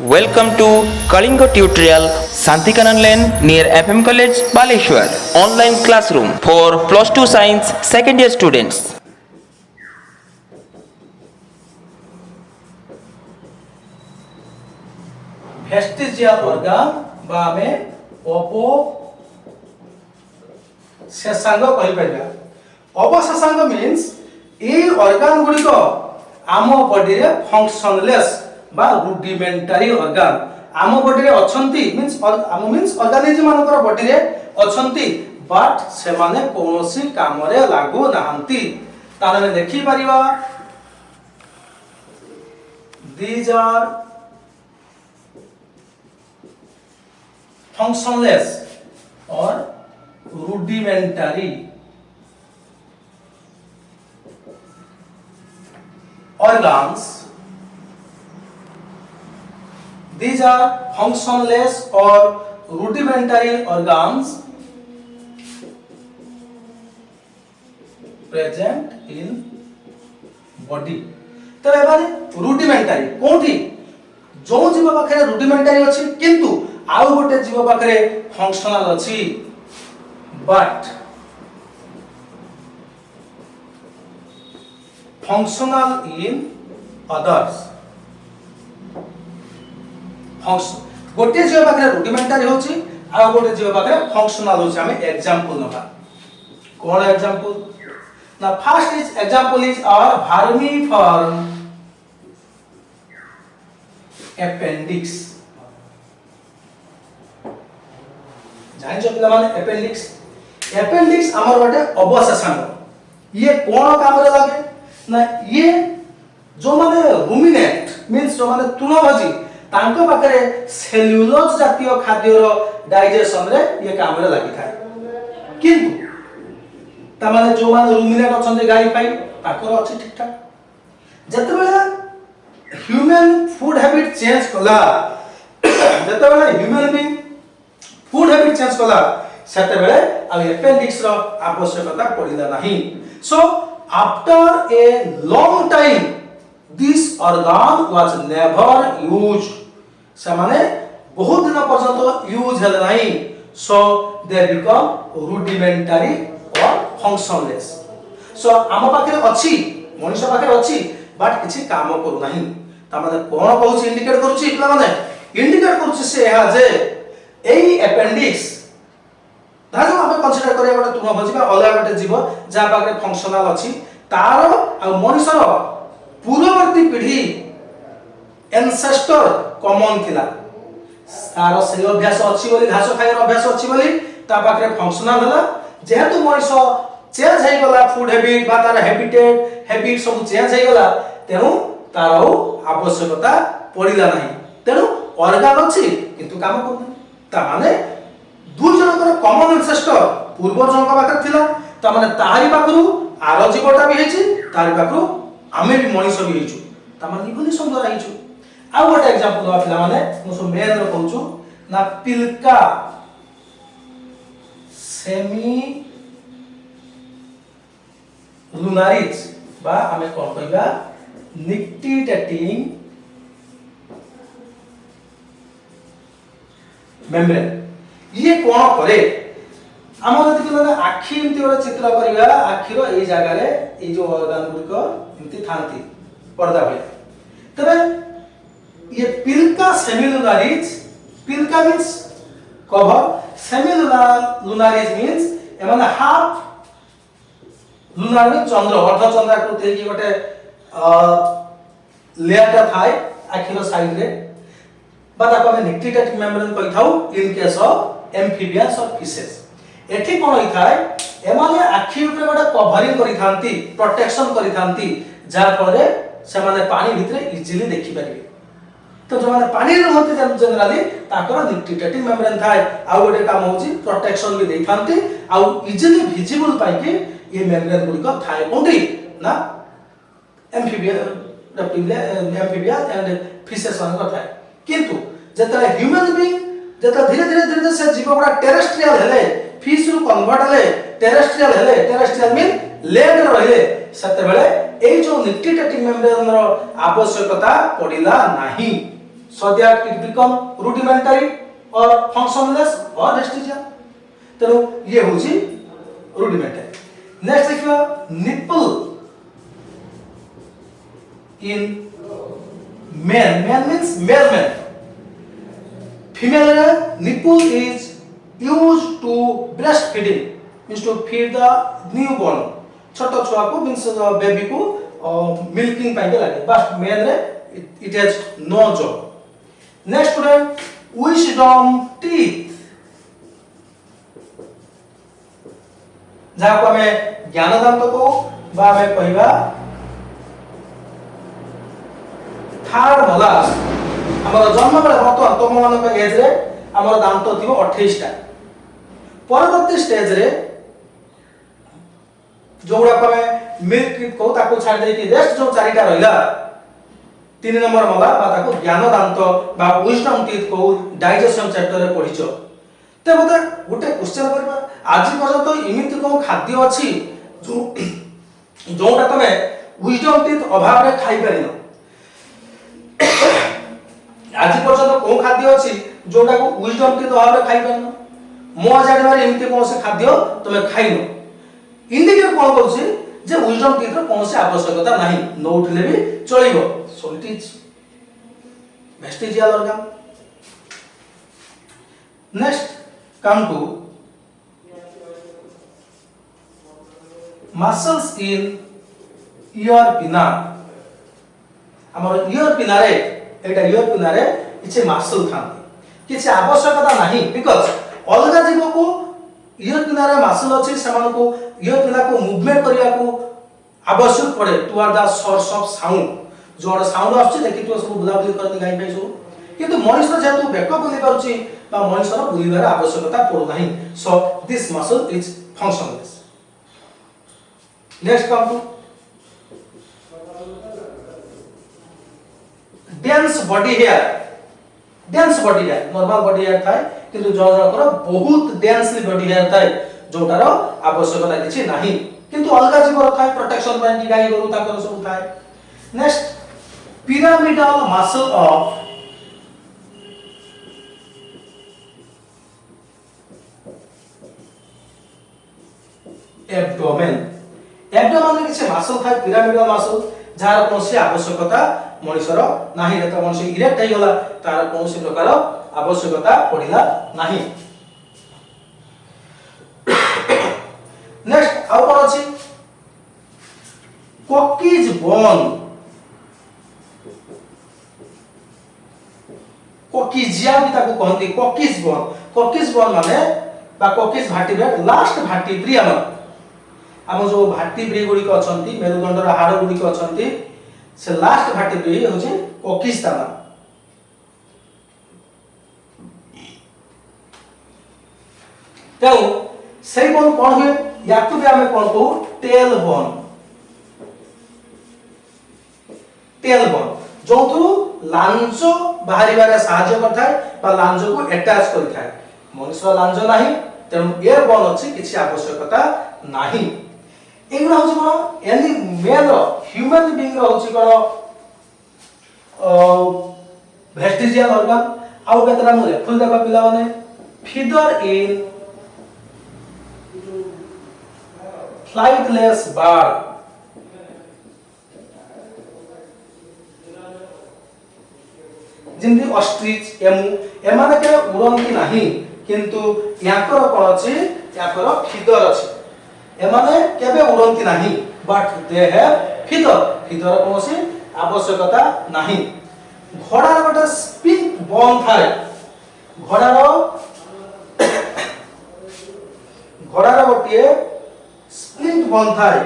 Welcome to Kalinga Tutorial Santikanan Lane near FM College Baleshwar online classroom for plus 2 science second year students. Vestigial organ বা আমি অবশেষাঙ্গ কহিপারিবা। অবশেষাঙ্গ means এই organ গুড়িক আম বডিরে functionless বা rudimentary organ আম বডিরে অছন্তি means organism মানকৰ বডিরে অছন্তি বাট সেমানে কোনসি কামরে লাগু নাহান্তি। তার আমি দেখি পারিবা these are functionless or rudimentary organs. These are functionless or rudimentary organs present in body. तो एबारे रुडिमेंटारी कोठी जो जीव पाखरे रुडिमेंटारी अछि किंतु आउ गोटे जीव पाखरे फंक्शनल अछि बट फंक्शनल इन अदर्स। गोटे जीव पाखरे रुडिमेंटारी होछि आउ गोटे जीव पाखरे फंक्शनल होछि। हम एग्जांपल नबा कोन एग्जांपल ना first is example is our vermiform appendix. जानि जो पिला माने appendix हमर बटे अवशेषांग ये कोन काम रे लागे ना ये जो माने रुमिनेट मींस जो माने तृणभोजी तांको पाखरे सेल्युलोज जातीय खाद्यर डाइजेशन रे ये काम रे लागि थाए किंतु ता माने जो माने रुमिनेट अछन गाई पाई ताकर अछि ठीक ठाक जते बेला ह्यूमन फूड हैबिट चेंज कला जते बेला human being food habit change कला सेते बेले आ एपेंडिक्स रो आवश्यकता पड़िला नाही। So after a long time this organ was never used से माने बहुत दिन पर्यंत यूज हल नाही। सो दे बिकम रुडिमेंटरी और फंक्शनलेस। सो आम पाखे अछि मनुष्य पाखे अछि बट किछि काम करू नाही ता माने कोन कहूछि इंडिकेट करूछि पिला माने इंडिकेट करूछि से हा जे एई एपेंडिक्स धारो हम कंसीडर करिया गोटे तृणभोजी बा अलग गोटे जीव जा पाखे फंक्शनल अछि तार आ मनुष्यर पूर्ववर्ती पीढ़ी एंसेस्टर कॉमन थिला तार से अभ्यास अछि बोली घास खाइर अभ्यास अछि बोली ता पाखे फंक्शनल हला जेहेतु मनुष्य चेंज हे गला फूड हैबिट बा तार हैबिट सब चेंज हे गला तेनु तार आवश्यकता पड़िला नाही तेनु ऑर्गन अछि किंतु काम करु ता माने दुई जनकर कॉमन एंसेस्टर पूर्वजनक पाखर थिला ता माने ताहारी पाखरु आर जीवटा भी हेछि ताहारी पाखरु आमे भी मनुष्य भी हेछु ता माने इभली सुंदर आइछु। आ गोटे एग्जांपल दवा पिला माने मु सब मेन रो कहूछु ना पिल्का सेमी लुनारिज बा आमे कोन कहबा निक्टिटेटिंग मेम्ब्रेन ये कोन करे हम जति माने आखी इमति ओरा चित्र करिया आखी रो ए जागा रे ए जो ऑर्गन गुडको इमति थांती पर्दा भले तबे ये पिल्का सेमिलुनारिज पिल्का मींस कवर सेमिलुनारिज मींस ए माने हाफ लुनार में चंद्र अर्ध चंद्र आकृति की गोटे लेयर ता थाय आखिरो साइड रे बाता को हम निक्टिटेटिंग मेम्ब्रेन कहि थाउ इन केस ऑफ एम्फिबियंस और फिशेस। एठी कोन होई थाय एमाने आखि ऊपर गोटे कवरिंग करि थांती प्रोटेक्शन करि थांती जा फले से माने पानी भितरे इजीली देखि परिबे। तो जो माने पानी रे होते जनरली ताकर निक्टिटेटिंग मेम्ब्रेन थाय आ गोटे काम होची प्रोटेक्शन भी देई थांती आ इजीली विजिबल पाई के ये मेम्ब्रेन गुलिक थाए कोंडी ना एम्फिबिया एंड फिशेस वन थाए किंतु जतरा ह्यूमन बीइंग जतरा धीरे धीरे से जीव गुडा टेरेस्ट्रियल हेले फिश रु कन्वर्ट हेले टेरेस्ट्रियल मीन लैंड रहिले सते बेले ए जो निक्टिटेटिंग मेम्ब्रेन रो आवश्यकता पडिला नाही। so that it become rudimentary or functionless or vestigial. तेणु ये होची rudimentary. Next देखिए nipple in man. Man means male man. Female nipple is used to breastfeeding, means to feed the newborn. छोटा छुआ को means baby को milking पाई लगे. But male रे it has no job. Next student, wisdom teeth. जहाँ को हमें ज्ञान दांत को बा हमें कहवा थर्ड मोलार हमर जन्म बेले बर्तमान तुम मान एज रे हमर दांत थिबो 28 टा परवर्ती स्टेज रे जोड़ा को हमें मिल्क टीथ को ताको छाड़ दे कि रेस्ट जो चारिटा रहिला 3 नंबर मोलार बा ताको ज्ञान दांत बा विजडम टीथ को डाइजेशन चैप्टर रे पढिचो ते मते गुटे क्वेश्चन करबा आज पर्यंत इमिति को खाद्य अछि जो जोटा तमे विजडम टीथ अभाव रे खाइ परिनो आज पर्यंत को खाद्य अछि जोटा को विजडम टीथ अभाव रे खाइ परिनो मो जानिबार इमिति कोन से खाद्य तमे खाइनो इंडिकेट कोन कहउछि जे विजडम टीथ रो कोन से आवश्यकता नाही नो उठले भी चलिबो so it is vestigial organ next come to muscles in ear pinna हमर ear pinna रे एटा ear pinna रे इचे मसल थांती किछि आवश्यकता नाही बिकॉज़ अलगा जीव को ear pinna रे मसल अछि समान को ear pinna को मूवमेंट करिया को आवश्यक पड़े toward the source of sound जोड़ साउंड आछि देखि तो सब बुलाबुली करनी गाई पाइ सो किंतु मनुष्य जेतु बेक बुली पाउछि बा मनुष्यर बुलिबार आवश्यकता पड़ो नाही so this muscle is functionless next come to dense body hair normal body hair थाए किंतु जो जकर बहुत डेंसली बॉडी हेयर थाए जोटार आवश्यकता किछि नाही किंतु अलगा जीव थाए प्रोटेक्शन ପାଇଁ गाई गरु ताकर सब थाए next pyramidal muscle of abdomen रे किछि मसल थाए पिरामिडल मसल जार कोनसी आवश्यकता मनुष्यर नाही रे त मनुष्य इरेक्ट হৈ गला तार कोनसी प्रकार आवश्यकता पडिला नाही नेक्स्ट आउ कोन अछि कोकीज बोन कोकीजिया भी ताको कहंती कोकीज बोन माने बा कोकीज भार्टिब्रेट लास्ट भार्टिब्री हम जो भार्टिब्री गुडी को अछंती मेरुदंडर हाड़ गुडी को अछंती से लास्ट भार्टिब्री होचे कोकीज ताना तो सही बोन कोन हुए याकु भी हमें कोन को टेल बोन जोथु लांजो बाहरी बारे सहायता करथाय बा लांजो को अटैच करथाय मनुष्य लांजो नाही तेणु एयर बोन अछि किछि आवश्यकता नाही एगुना होछि कोन एनी मेल ह्यूमन बीइंग रो होछि कोन वेस्टिजियल ऑर्गन आउ केतरा मु रेफुल देखा पिला माने फीदर इन फ्लाइटलेस बर्ड जिंदी ऑस्ट्रिच एमु एमाने के उड़ंती नाही किंतु याकर कोन अछि याकर फीदर अछि एमाने केबे उड़ंती नाही बट दे हैव फीदर कोनसी आवश्यकता नाही घोड़ा रो गोटे स्पिन बोन थाए घोड़ा रो गोटे स्प्लिंट बोन थाए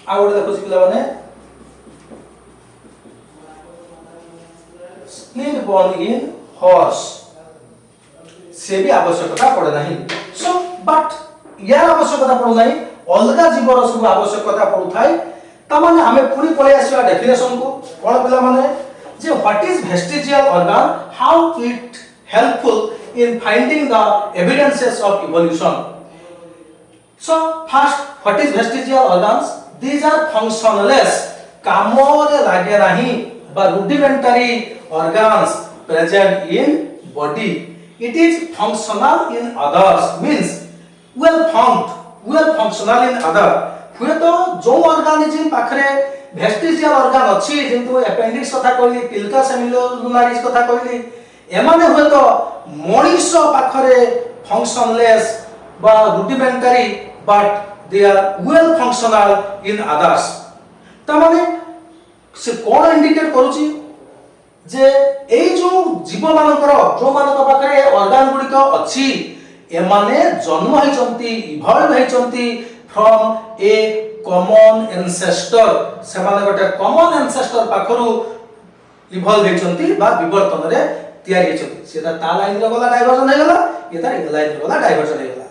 आ गोटे देखो पिला माने स्प्लिंट बोन इन हॉर्स से भी आवश्यकता पड़े नहीं सो बट यार आवश्यकता पड़ो नहीं अलगा जीवर सब आवश्यकता पड़ो थाए त माने हमें पूरी पळे आसीबा डेफिनेशन को कोन पिला माने जे what is vestigial organ how it helpful in finding the evidences of evolution so first what is vestigial organs these are functionless कामोरे लागे नहीं বা rudimentary organs present in body, it is functional in others, means well formed, well functional in other. हुए तो जो organism पाखरे vestigial organ अछि जेंतु appendix कथा कहली, पिल्का सेमिलुनारिस कथा कहली, एमाने हुए तो मनीष पाखरे फंक्शनलेस बा rudimentary but they are well functional in others. तमाने से कोन इंडिकेट करूची जे एई जो जीव मानकर जो मानक पाखरे ऑर्गन गुडिक अछि एमाने जन्म होइचंती, इवॉल्व होइचंती फ्रॉम ए कॉमन एंसेस्टर. सेमाने गोटे कॉमन एंसेस्टर पाखरु इवॉल्व होइचंती बा विवर्तन रे तयार होइचंती. सेटा ता लाइन रे गला डाइवर्जन हे गला, एता लाइन रे गला डाइवर्जन हे गला,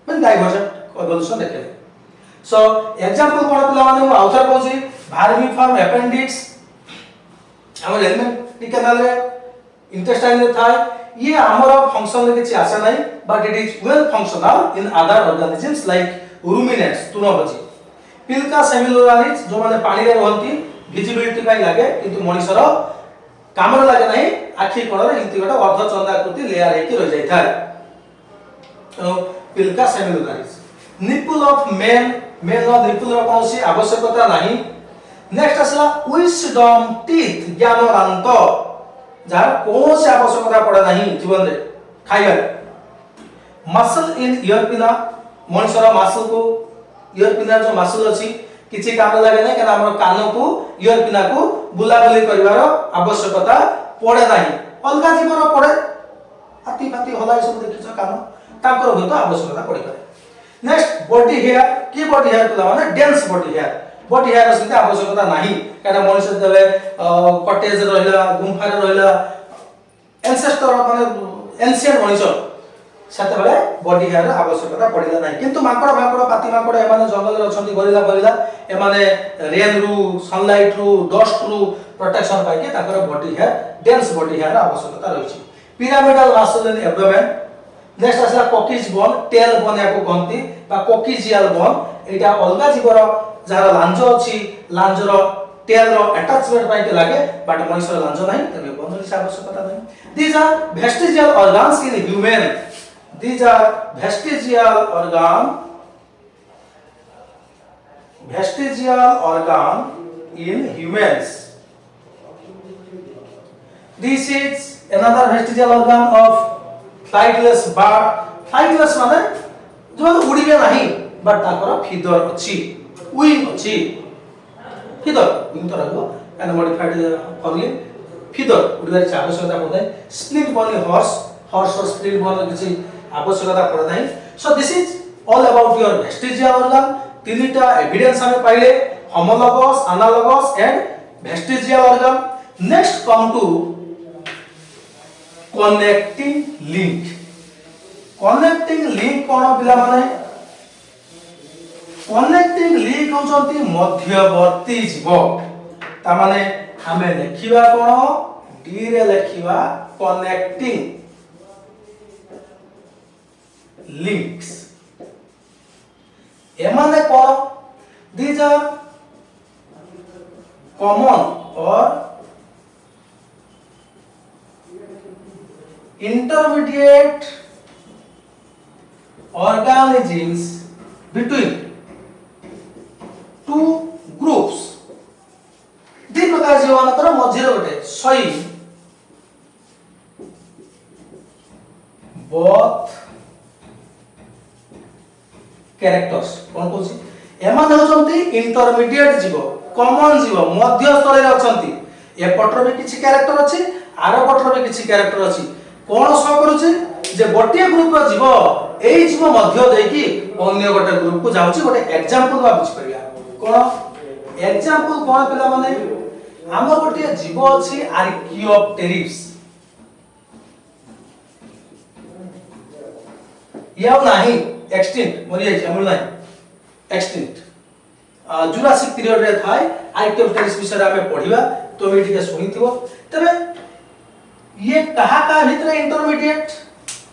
माने डाइवर्जन इवोल्यूशन देखे. सो एग्जांपल कोन पिला माने मु आउथर कहूची वर्मिफॉर्म अपेंडिक्स हमर एलिमेंटरी कैनाल रे इंटेस्टाइन रे थाए. ये हमर फंक्शन रे किछि आसे नै, but it is well functional in other organisms like ruminants, तृणभोजी. पिल्का सेमिलुनारिस जो माने पानी रे रहंती, विजिबिलिटी पाई लागे किंतु मनुष्यर काम रे लागे नै, आखि कोण रे इति गोटे अर्धचंद्राकृति लेयर हेकि रह जाय थाए. तो plica semilunaris. Nipple of men no nipple रो कोनसी आवश्यकता नाही. नेक्स्ट असला विजडम टीथ, ज्ञानदांत, जार कोनसी आवश्यकता पड़े नाही जीवन रे खाइबा. मसल इन ईयर पिना, मनुष्यर मसल को ईयर पिना जो मसल अछि किछि काम लागे नै, केना हमर कान को ईयर पिना को बुलाबुली करिवार आवश्यकता पड़े नाही. अलगा जीवन पड़े, हाथी फाती हलाई सब देखिछ कान ताकर होतो आवश्यकता पड़े करे. नेक्स्ट बॉडी हेयर, की बॉडी हेयर पिला माने dense body hair. Body hair सहित आवश्यकता नाही, केना मनुष्य देले कटेज रहला, गुंफा रे रहला, एंसेस्टर माने एंशिएंट मनुष्य सेते बेले बॉडी हेयर आवश्यकता पड़िला नाही. किंतु माकड़ माकड़ पाती माकड़ एमाने जंगल रे अछंती, गोरिल्ला गोरिल्ला एमाने रेन रु, सनलाइट रु, डस्ट रु प्रोटेक्शन पाइ के ताकर body hair, dense body hair आवश्यकता रहिछि. Pyramidal muscle in abdomen. Next असला कोकिज बोन, टेल बोन याको कहंती बा कोकिजियल बोन. एटा अलगा जीवर जार लांज अछि, लांजर टेल रो अटैचमेंट पाइ के लागे, बट मनुष्य लांज नाही, तबे बोन रि आवश्यकता नाही. These are vestigial organs in human. These are vestigial organ in humans. This is another vestigial organ of flightless bird. Flightless माने जो उड़िबे नाही, बट ताकर फीदर अछि, विंग अछि. फीदर विंग तो रहबो एंड मॉडिफाइड फॉर्मली फीदर उड़िबे आवश्यकता पड़े. स्प्लिट बॉडी हॉर्स और स्प्लिट बॉडी किछि आवश्यकता पड़े नाही. So this is all about your vestigial organ. तीनटा एविडेंस हमें पाइले, homologous, analogous and vestigial organ. Next come to connecting link. Connecting link कोन पिला माने? कनेक्टिंग लिंक होचंती मध्यवर्ती जीव. ता माने हमें लिखिबा कोन? डी रे लिखिबा कनेक्टिंग links. एमाने कोन? These are common or intermediate organisms between two groups. दी प्रकार जीवनतर मध्य गोटे सही both कैरेक्टर्स कोन कोसी एमान होचंती इंटरमीडिएट जीव, कॉमन जीव, मध्य स्तर रे अछंती. ए पटर में किछि कैरेक्टर अछि, आर पटर में किछि कैरेक्टर अछि. कोन सो करूछि जे गोटे ग्रुप रो जीव एई जीव मध्य देकी अन्य गोटे ग्रुप को जाउछि. गोटे एग्जांपल बा बुझ परिया. कोन एग्जांपल कोन पिला माने हमर गोटे जीव अछि आर्कियोप्टेरिक्स. याव नाही एक्सटिंक्ट मरि जाय हमर नाही एक्सटिंक्ट. जुरासिक पीरियड रे थाय आर्कियोप्टेरिक्स विषय हमें पढिबा तो मी ठीक सुनिथिबो. तबे ये कहा का भितरे इंटरमीडिएट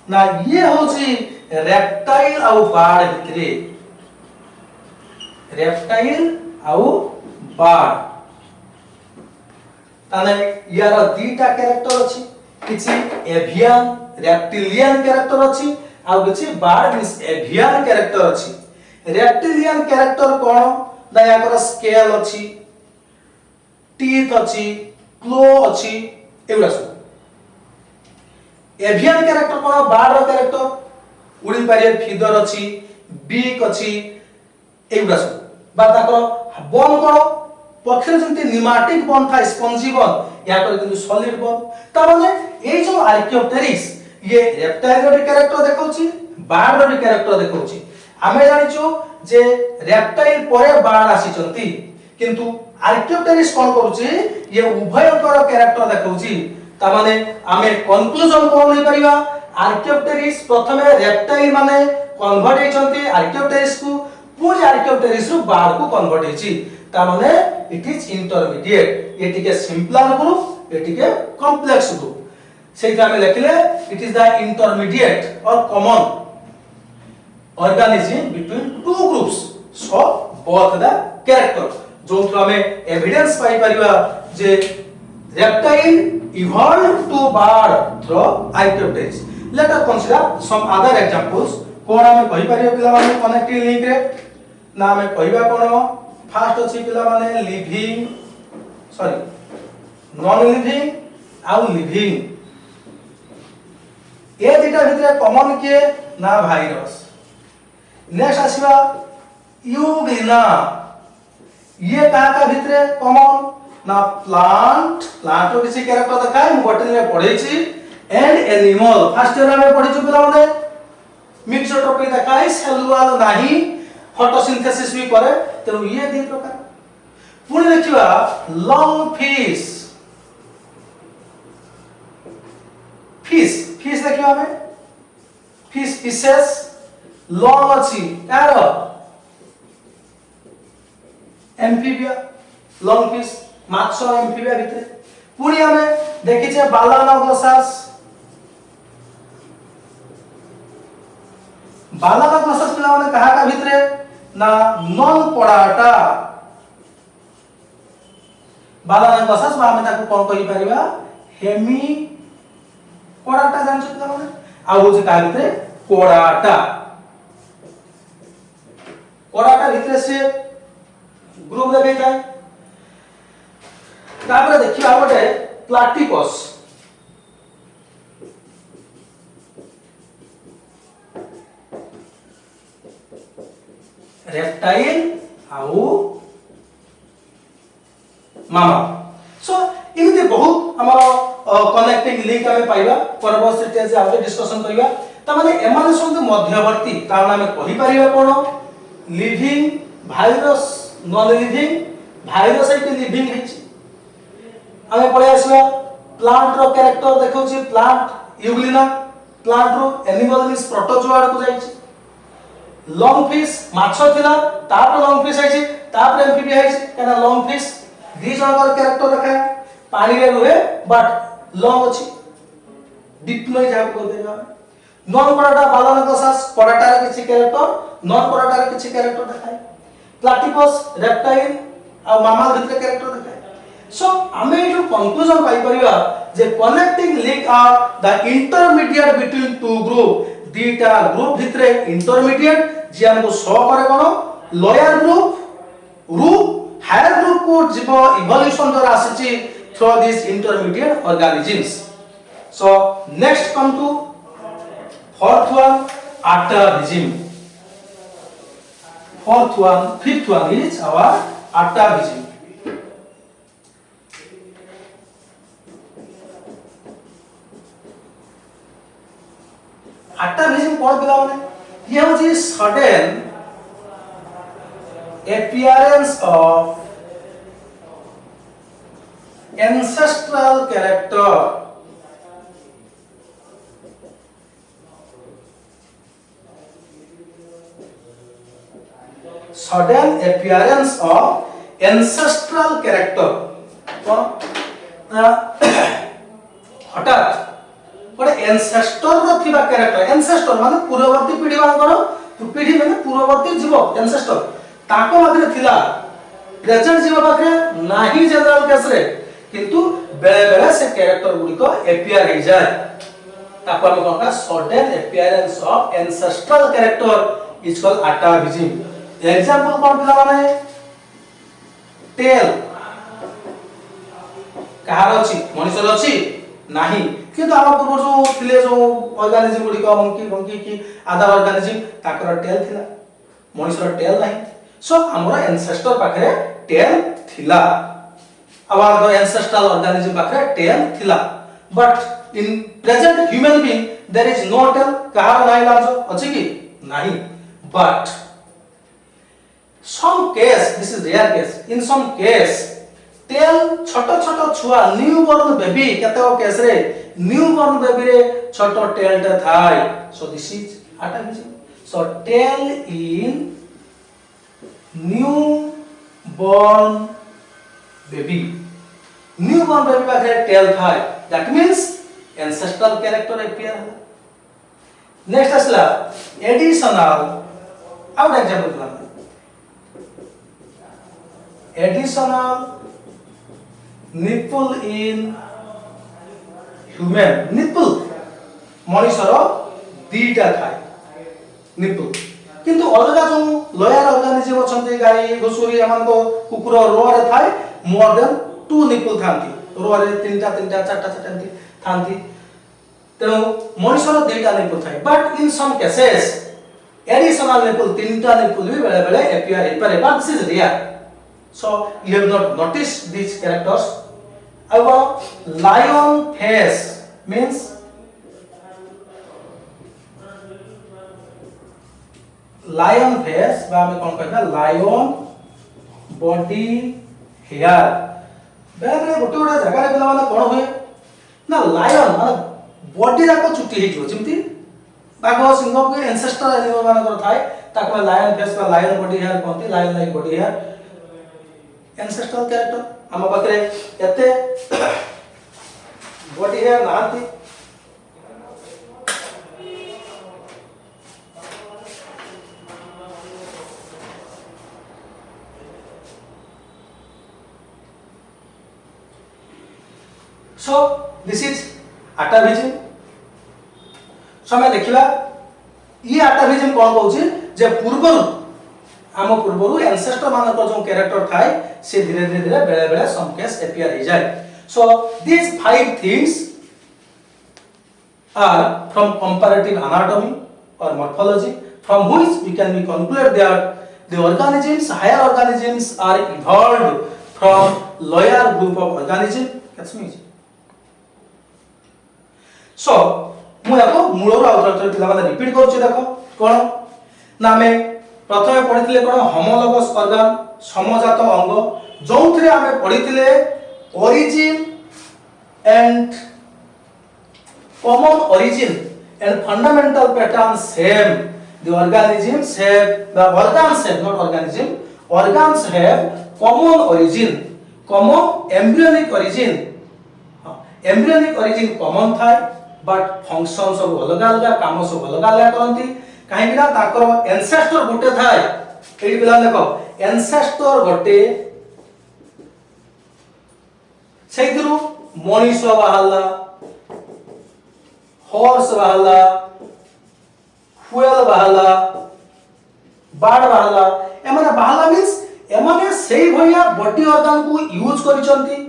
ना, ये होची रेप्टाइल आ बार्ड भितरे. रेप्टाइल आ बार्ड ताने यार दीटा कैरेक्टर अछि किछि एवियन रेप्टिलियन कैरेक्टर अछि आ किछि बार्ड मींस एवियन कैरेक्टर अछि। रेप्टिलियन कैरेक्टर कोन ना याकर स्केल अछि टीथ अछि क्लो अछि एवरा सब। एवियन कैरेक्टर कोन बार्ड रो कैरेक्टर उड़ी पारे फीदर अछि बीक अछि एवरा सब बा ताकर बोन कोन पक्षी जंती निमाटिक बोन था स्पंजी बोन या कर किंतु सॉलिड बोन ता माने ए जो आर्कियोप्टेरिक्स ये रेप्टाइल रो कैरेक्टर देखौची बार्ड रो कैरेक्टर देखौची। आमे जानिचो जे रेप्टाइल परे बार्ड आसी चंती किंतु आर्कियोप्टेरिक्स कोन करूची ये उभयकर कैरेक्टर देखौची। ता माने आमे कंक्लूजन कोन ले परिबा आर्कियोप्टेरिक्स प्रथमे रेप्टाइल माने कन्वर्ट हे चंती आर्कियोप्टेरिक्स को पूरी आर्कियोप्टेरिक्स रु बार्ड को कन्वर्ट हेची। ता माने इट इज इंटरमीडिएट ये टिके सिंपल ग्रुप ये टिके कॉम्प्लेक्स ग्रुप सेटा हमें लिखले इट इज द इंटरमीडिएट और common organism between two groups so both the character जो हमें एविडेंस पाई परिबा जे reptile evolved to bird through archaeopteryx. Let us consider some other examples कोन हमें कहि परिबा पिला माने कनेक्टिव लिंक रे ना हमें कहिबा कोन फास्ट अछि पिला माने लिविंग सॉरी नॉन लिविंग आउ लिविंग ए दिटा भितरे कॉमन के ना भाइरस। नेक्स्ट आसीबा यूग्लिना ये कहा का भितरे कॉमन ना प्लांट रो किसी कैरेक्टर देखाय मु बॉटनी में पढै छी एंड एनिमल फर्स्ट ईयर में पढै छु पिला माने मिक्सोट्रोपी देखाय सेलुलार नाही फोटोसिंथेसिस भी करे तेनु ये दी प्रकार पुणी देखिबा लॉन्ग फिश फिश देखिबा हमें फिश फिशेस लॉन्ग अछि यार एम्फीबिया लॉन्ग फिश माछ एम्फीबिया भितरे पुणी हमें देखि छे बालानोग्लोसस पिला माने कहा का भितरे ना नॉन पड़ाटा बालानोग्लोसस बा हमें ताको कोन कहि परिबा हेमी पड़ाटा जान छ पिला माने आ हो जे का भितरे कोड़ाटा भितरे से ग्रुप देखाई जाए तापर देखियो आ गोटे प्लाटिपस रेप्टाइल आउ मामा सो इमिते बहुत हमर कनेक्टिंग लिंक हमें पाइबा परवर्ती स्टेज आ डिस्कशन करिबा त माने एमाने संग मध्यवर्ती कारण हमें कहि परिबा कोन living virus non living virus एटी लिविंग हिच हमें पळे आसीबा प्लांट रो कैरेक्टर देखौची प्लांट यूग्लिना प्लांट रो एनिमल मींस प्रोटोजोआ को जाईची लॉन्ग फिश माछ थिला तापर लॉन्ग फिश आइची तापर एम्फीबिया आइची काना लॉन्ग फिश दी जनकर कैरेक्टर देखाय पानी रे रुहे बट लॉन्ग अछि डिप्लॉय जाब को देगा नॉन पराटा बालानोग्लोसस पराटा रे किछि कैरेक्टर नॉन पराटा रे किछि कैरेक्टर देखाय प्लाटिपस रेप्टाइल आ मामल भितर कैरेक्टर देखाय सो हमें जो कंक्लूजन पाई परिबा जे connecting link are the intermediate between two group दीटा ग्रुप भितरे इंटरमीडिएट जे हमको शो करे कोन लोअर ग्रुप हायर ग्रुप को जीव इवोल्यूशन द्वारा आसीची through this intermediate organisms so next come to fourth one atavism fifth one is our atavism atavism कोन पिला माने ये होची sudden appearance of ancestral character sudden appearance of ancestral character हठात गोटे एंसेस्टर रो थिबा कैरेक्टर एंसेस्टर माने पूर्ववर्ती पीढ़ी मानकर पीढ़ी माने पूर्ववर्ती जीव एंसेस्टर ताको मधे थिला प्रेजेंट जीव पाखे नाही जनरल केस रे किंतु बेले बेले से कैरेक्टर गुडी को एपियर हो जाए ताको हम कहता sudden appearance of ancestral character is called atavism example कोन पिला माने टेल कहार अछि मनुष्य अछि नाही किंतु हम पूर्व जो थिले जो ऑर्गेनिज्म गुडी को मंकी की अदर ऑर्गेनिज्म ताकर टेल थिला मनुष्य टेल नाही सो हमर एंसेस्टर पाखरे टेल थिला our the ancestral organism पाखरे टेल थिला but in present human being there is no tail कहार नाही लाजो अछि कि नाही but some case this is rare case in some case tail छोटो छोटो छुआ न्यू बॉर्न बेबी केते केस रे न्यू बॉर्न बेबी रे छोटो टेल टे थाय so this is atavism so tail in new born baby newborn baby पाखरे टेल थाय that means ancestral character appear next असला additional आउट एग्जांपल दिला additional nipple in human nipple मनुष्यर दीटा थाय nipple किंतु अलगा जो लोयर ऑर्गेनिज्म अछंती गाई घुसुरी एमान को कुकुर रो रे थाय मोर देन 2 निपल थांती रो रे तीनटा तीनटा चारटा चारटा थांती तेनु मनुष्यर दुईटा निपल थाय but in some cases additional nipple तीनटा निपल भी बेले बेले एपियर इन पर but this is rare so you have not noticed these characters our lion face means lion face बा हमें कोन कहता lion body hair बेले बेले गोटे गोटे जगह रे पिला माने कोन होय ना लायन माने बॉडी राको चुटी हे जो जेमति बाघ सिंह के एंसेस्टर एनिमल मान कर थाय ताको लायन फेस बा लायन बॉडी हेयर कोनती lion like body hair ancestral character हम पाखरे एते बॉडी हेयर नांती so this is atavism समय देखिबा ई atavism कोन कहउची जे पूर्वरु आम पूर्वरु एंसेस्टर मानक जो कैरेक्टर थाय से धीरे धीरे बेले बेले सम केस एपियर हो जाय सो these 5 things are from comparative anatomy or morphology from which we can be conclude that the organisms higher organisms are evolved from lower group of organisms that's me सो मु याको Müller outer पिला माने repeat करछि देखो कोन ना हमें प्रथमे पढिथिले कोन homologous organ समजात अंग जोंथरे हमें पढिथिले origin and common origin and fundamental pattern same the organisms have the organs have not organism organs have common origin common embryonic origin embryonic origin common थाय बट फंक्शन सब अलग अलग काम सब अलग अलग करंती काहे बिना ताकर एंसेस्टर गोटे थाय एडी बिला देखो एंसेस्टर गोटे सेइदरु मनीष बाहला हॉर्स बाहला फुएल बाहला बाड बाहला एमाने बाहला मींस एमाने सेही भइया बॉडी ऑर्गन को यूज करिसंती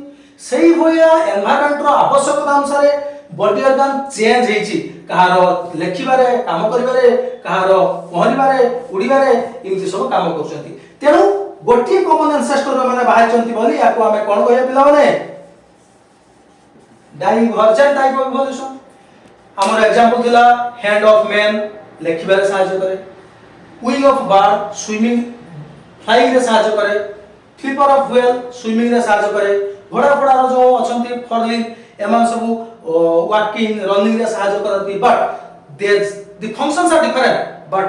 सेही भइया एनवायरनमेंट रो आवश्यकता अनुसार बॉडी ऑर्गन चेंज हेची कहार लेखिबारे काम करिबारे कहार पहरिबारे उडीबारे इमति सब काम करछंती तेनु गोटी कॉमन एंसेस्टर माने बाहायचंती बोली याको हमें कोन कहया पिला माने डाइवर्जेंट टाइप ऑफ इवोल्यूशन हमर एग्जांपल दिला हैंड ऑफ मैन लेखिबारे सहायता करे wing of bird swimming flying रे सहायता करे फ्लिपर ऑफ व्हेल स्विमिंग रे सहायता करे घोड़ा फोड़ा रो जो अछंती फॉरलिंग एमान सब walking running रे सहायता करती but the functions are different but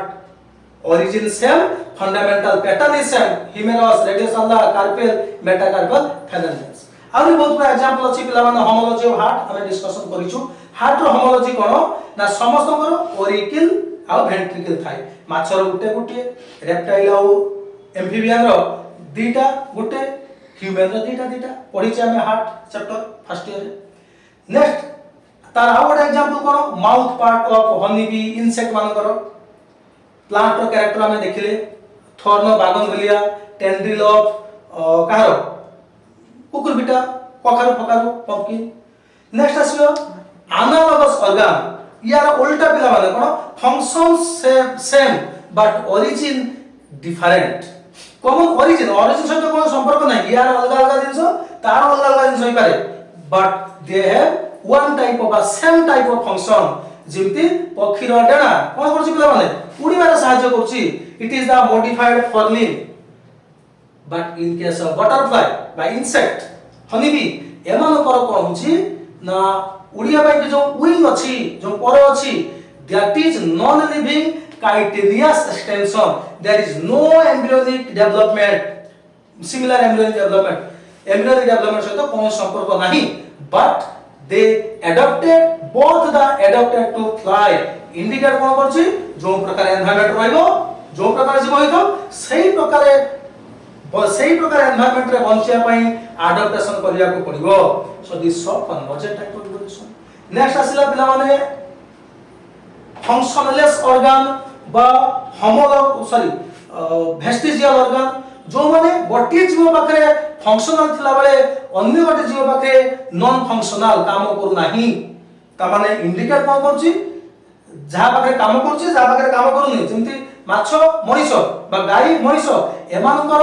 origin same fundamental pattern is same humerus radius alla carpal metacarpal phalanges आउरी बहुत बड़ा एग्जांपल अछि पिला माने होमोलॉजी ऑफ हार्ट हमें डिस्कशन करिछु हार्ट रो होमोलॉजी कोन ना समस्तकर ओरिकल आ वेंट्रिकल थाय माछर गुटे गुटे रेप्टाइल आ एम्फिबियन रो दीटा गुटे ह्यूमन रे दीटा पढ़ी हम हार्ट चैप्टर फर्स्ट ईयर रे। नेक्स्ट तार आउ गोटे एग्जांपल कोन mouth part of honey bee insect मानकर प्लांट रो कैरेक्टर हम देखिले थॉर्न बागनविलिया टेंड्रिल ऑफ कार कुकुर बिटा कखारु फकारु पंपकिन। नेक्स्ट आसियो एनालॉगस ऑर्गन यार उल्टा पिला माने कोन function same but origin different common origin सहित कोन संपर्क नाही यार अलग अलग जिंस तार अलग अलग जिंस होई पारे but they have one type of same type of function जेमति पक्षीर डेणा कोन करछि पिला माने उड़ीबार सहायता करछि it is the modified forelimb but in case of butterfly बाय इंसेक्ट हनी बी एमानकर कोन होछि ना उड़िया बाई जो विंग अछि जो पर अछि that is non living chitinous extension there is no embryonic development similar embryonic development सहित कोन संपर्क नाही but they adopted both the adopted to fly indicate कोन करछि जो प्रकार एनवायरनमेंट रहइबो जो प्रकार जीव होइतो सही प्रकार एनवायरनमेंट रे बंचिया पई एडॉप्टेशन करिया को पड़िबो so this saw convergent type of evolution. Next आसिला पिला माने फंक्शनलेस ऑर्गन बा वेस्टिजियल ऑर्गन जो माने गोटे जीव पाखरे फंक्शनल थिला बेले अन्य गोटे जीव पाखरे नॉन फंक्शनल काम करू नाही ता माने इंडिकेट कोन करछि जहा पाखरे काम करछि जहा पाखरे काम करूनी जेंति माछ मनीष बा गाई मनीष एमानकर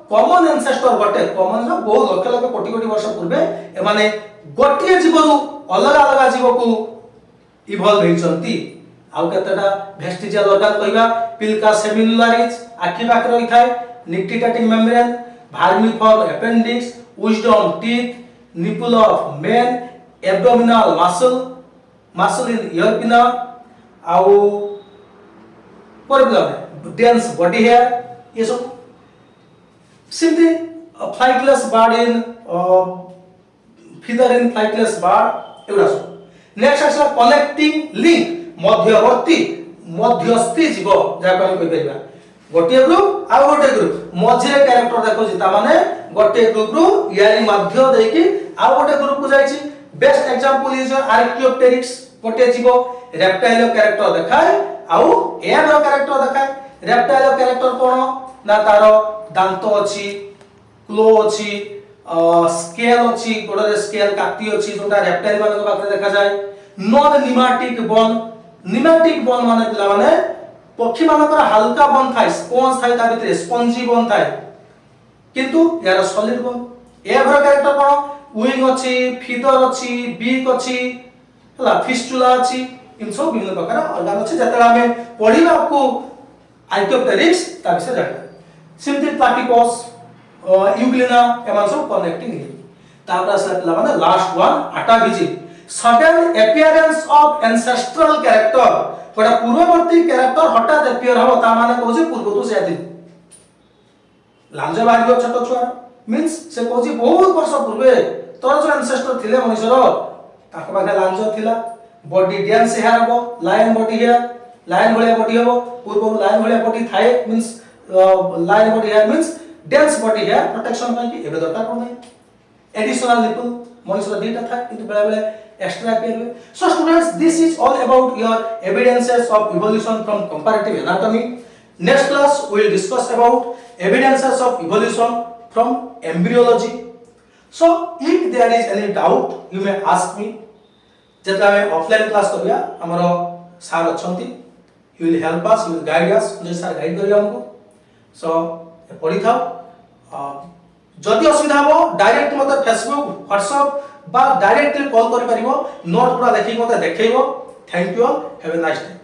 कॉमन एंसेस्टर गोटे कॉमन जो बहुत लक्ष लक्ष कोटी कोटी वर्ष पूर्वे एमाने गोटे जीवरु अलग अलग जीव को इवॉल्व हेचंती आउ केतटा वेस्टिजियल ऑर्गन कहिबा पिल्का सेमिनुलारिस आखि पाखरे रही थाए nictitating membrane vermiform appendix wisdom teeth nipple of men abdominal muscle in ear pinna आउ प्रॉब्लम डेंस बॉडी हेयर ये सब simply flightless bird in feather in flightless bird एवरा सब। नेक्स्ट आसा कनेक्टिंग लिंक मध्यवर्ती मध्यस्थी जीव जाको हम कहि परिबा गोटे ग्रुप आ गोटे ग्रुप मझे कैरेक्टर देखो ता माने गोटे ग्रुप रु यारी मध्य देकी आ गोटे ग्रुप को जाईची। बेस्ट एग्जांपल इज आर्कियोप्टेरिक्स गोटे जीव रेप्टाइल कैरेक्टर देखाय आउ एम रो कैरेक्टर देखाय। रेप्टाइल कैरेक्टर कोन ना तारो दांत अछि क्लो अछि स्केल अछि गोडरे स्केल काटी अछि जोटा रेप्टाइल माने को बाकरे देखा जाय। नॉन निमेटिक बोन माने पिला माने पक्षी मानकर हल्का बोन थाय स्पंज थाय ता भितरे स्पंजी बोन थाय किंतु यार सॉलिड बोन। एभर कैरेक्टर कोन विंग अछि फीदर अछि बीक अछि हला फिस्टुला अछि इन सब विभिन्न प्रकार ऑर्गन अछि जतरा हमें पढिबा को आर्कियोप्टेरिक्स ता विषय जाय। सिंपली प्लाटिपस यूग्लिना एमान सब कनेक्टिंग लिंक तापर असला पिला माने last one atavism sudden appearance of ancestral character गोटा पूर्ववर्ती कैरेक्टर हठात अपीयर हो ता माने कहूची पूर्व तो से आदि लांज बारियो छोट छुआ मींस से कहूची बहुत वर्ष पूर्वे तोर जो एंसेस्टर थिले मनुष्यर ताक पाखे लांज थिला बॉडी डांस हेयर हो लायन बॉडी हेयर लायन भलिया बॉडी हो पूर्व लायन भलिया बॉडी थाए means lion body hair means dense body hair protection ପାଇଁ कि एबे दरकार पड़ै एडिशनल निपल मनुष्यर दीटा था किंतु बेले बेले extra appear हुए। So students, this is all about your evidences of evolution from comparative anatomy. Next class we will discuss about evidences of evolution from embryology. So if there is any doubt you may ask me. जेतला में offline class करिया हमरो sir अछंती he will help us, he will guide us जे sir guide करिया हमको। So पढ़ी थाओ जदि असुविधा हो डायरेक्ट मते फेसबुक व्हाट्सएप बा डायरेक्टली कॉल करि परिबो नोट पूरा देखि मते देखैबो। Thank you all have a nice day.